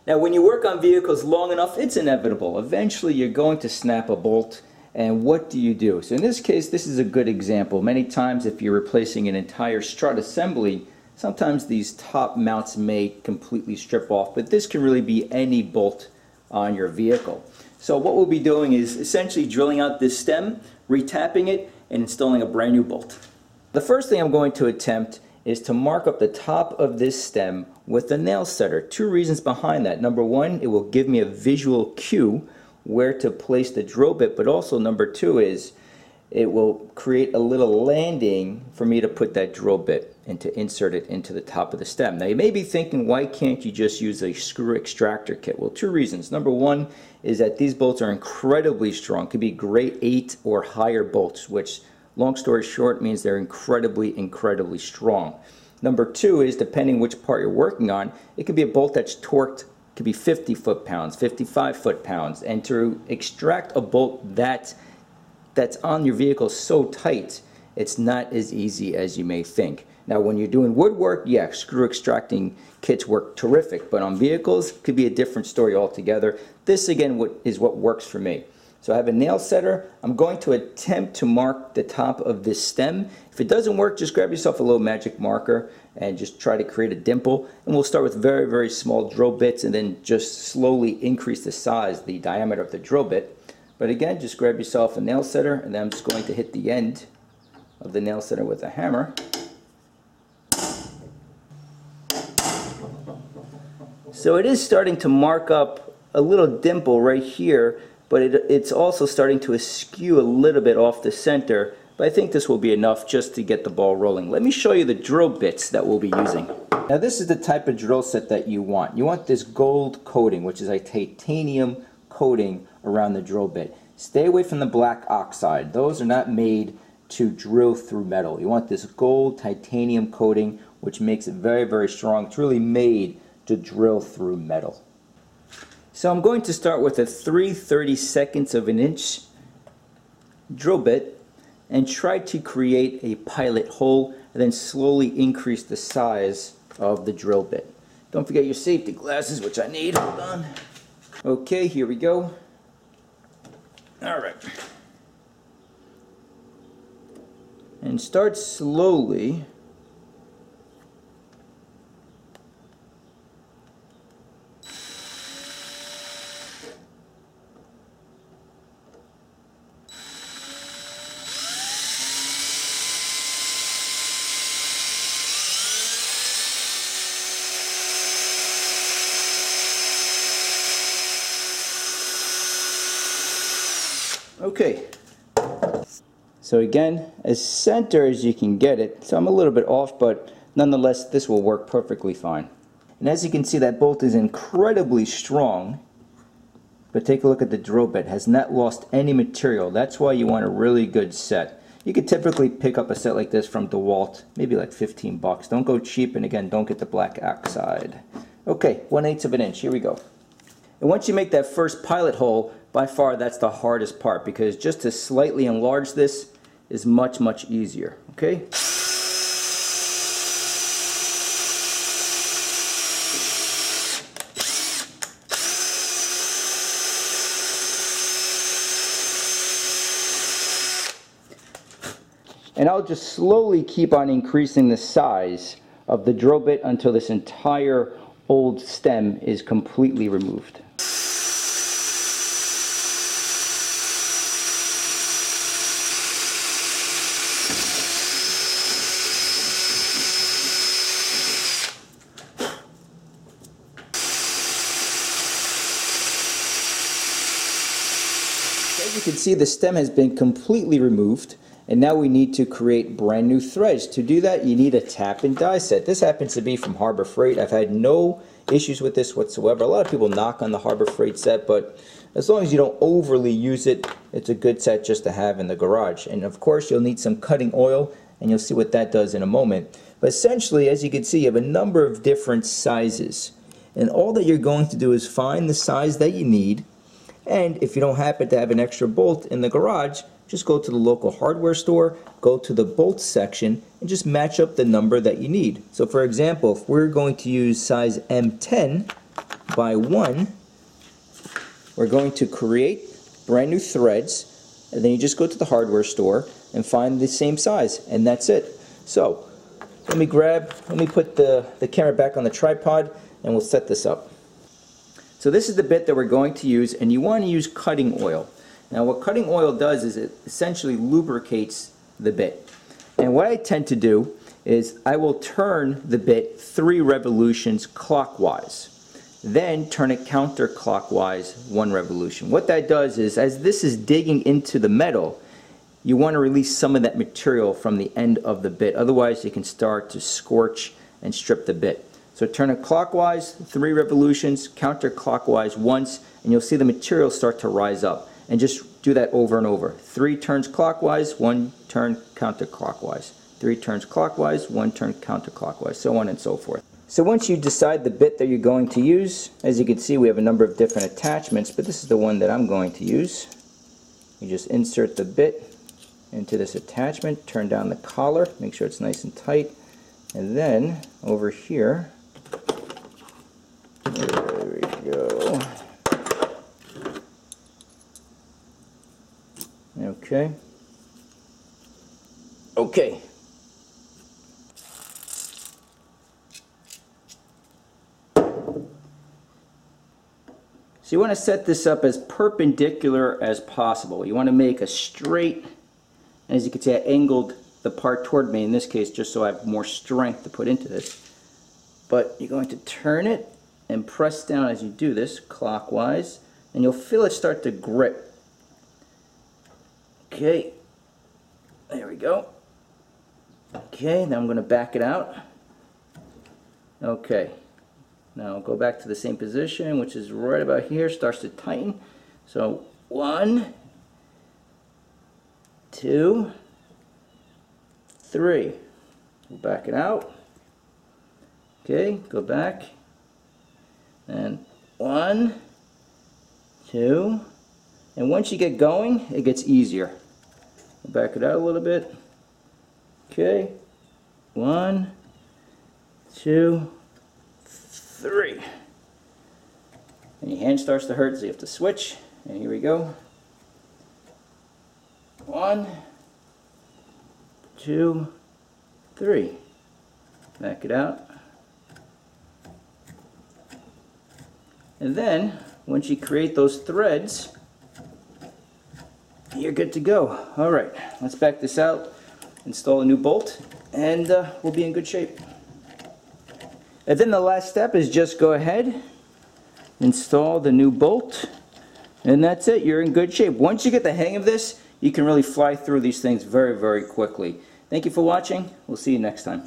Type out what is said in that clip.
Now when you work on vehicles long enough, it's inevitable. Eventually you're going to snap a bolt, and what do you do? So in this case, this is a good example. Many times if you're replacing an entire strut assembly, sometimes these top mounts may completely strip off, but this can really be any bolt on your vehicle. So what we'll be doing is essentially drilling out this stem, retapping it, and installing a brand new bolt. The first thing I'm going to attempt is to mark up the top of this stem with a nail setter. Two reasons behind that. Number one, it will give me a visual cue where to place the drill bit, but also number two is it will create a little landing for me to put that drill bit and to insert it into the top of the stem. Now you may be thinking, why can't you just use a screw extractor kit? Well, two reasons. Number one is that these bolts are incredibly strong. Could be grade 8 or higher bolts, which long story short means they're incredibly strong. Number two is, depending which part you're working on, it could be a bolt that's torqued, could be 50 foot-pounds, 55 foot-pounds, and to extract a bolt that's on your vehicle so tight, it's not as easy as you may think. Now when you're doing woodwork, yeah, screw extracting kits work terrific, but on vehicles, it could be a different story altogether. This again is what works for me. So I have a nail setter. I'm going to attempt to mark the top of this stem. If it doesn't work, just grab yourself a little magic marker and just try to create a dimple. And we'll start with very small drill bits and then just slowly increase the size, the diameter of the drill bit. But again, just grab yourself a nail setter, and then I'm just going to hit the end of the nail setter with a hammer. So it is starting to mark up a little dimple right here, but it's also starting to askew a little bit off the center, but I think this will be enough just to get the ball rolling. Let me show you the drill bits that we'll be using. Now this is the type of drill set that you want. You want this gold coating, which is a titanium coating around the drill bit. Stay away from the black oxide. Those are not made to drill through metal. You want this gold titanium coating, which makes it very strong. It's really made to drill through metal. So I'm going to start with a 3/32 of an inch drill bit and try to create a pilot hole and then slowly increase the size of the drill bit. Don't forget your safety glasses, which I need. Hold on. Okay, here we go. Alright. And start slowly. Okay, so again, as center as you can get it. So I'm a little bit off, but nonetheless this will work perfectly fine. And as you can see, that bolt is incredibly strong, but take a look at the drill bit. It has not lost any material. That's why you want a really good set. You could typically pick up a set like this from DeWalt, maybe like 15 bucks. Don't go cheap, and again, don't get the black oxide. Okay, 1/8 of an inch, here we go. And once you make that first pilot hole, by far that's the hardest part, because just to slightly enlarge this is much easier, okay? And I'll just slowly keep on increasing the size of the drill bit until this entire old stem is completely removed. As you can see, the stem has been completely removed, and now we need to create brand new threads. To do that, you need a tap and die set. This happens to be from Harbor Freight. I've had no issues with this whatsoever. A lot of people knock on the Harbor Freight set, but as long as you don't overly use it, it's a good set just to have in the garage. And of course, you'll need some cutting oil, and you'll see what that does in a moment. But essentially, as you can see, you have a number of different sizes. And all that you're going to do is find the size that you need. And if you don't happen to have an extra bolt in the garage, just go to the local hardware store, go to the bolt section, and just match up the number that you need. So for example, if we're going to use size M10, by 1, we're going to create brand new threads, and then you just go to the hardware store and find the same size, and that's it. So let me put the camera back on the tripod, and we'll set this up. So this is the bit that we're going to use, and you want to use cutting oil. Now what cutting oil does is it essentially lubricates the bit. And what I tend to do is I will turn the bit 3 revolutions clockwise. Then turn it counterclockwise 1 revolution. What that does is, as this is digging into the metal, you want to release some of that material from the end of the bit. Otherwise, you can start to scorch and strip the bit. So turn it clockwise 3 revolutions, counterclockwise once, and you'll see the material start to rise up. And just do that over and over. 3 turns clockwise, 1 turn counterclockwise. 3 turns clockwise, 1 turn counterclockwise, so on and so forth. So once you decide the bit that you're going to use, as you can see we have a number of different attachments, but this is the one that I'm going to use. You just insert the bit into this attachment, turn down the collar, make sure it's nice and tight, and then over here, there we go. Okay. So you want to set this up as perpendicular as possible. You want to make a straight, and as you can see I angled the part toward me in this case just so I have more strength to put into this. But you're going to turn it and press down as you do this clockwise, and you'll feel it start to grip. Okay, there we go. Okay, now I'm going to back it out. Okay. Now go back to the same position, which is right about here, starts to tighten. So 1, 2, 3. We'll back it out. Okay, go back. And 1, 2. And once you get going, it gets easier. We'll back it out a little bit. Okay, 1, 2, 3. And your hand starts to hurt, so you have to switch. And here we go. 1, 2, 3. Back it out. And then, once you create those threads, you're good to go. Alright, let's back this out, install a new bolt, and we'll be in good shape. And then the last step is just go ahead, install the new bolt, and that's it. You're in good shape. Once you get the hang of this, you can really fly through these things very, very quickly. Thank you for watching. We'll see you next time.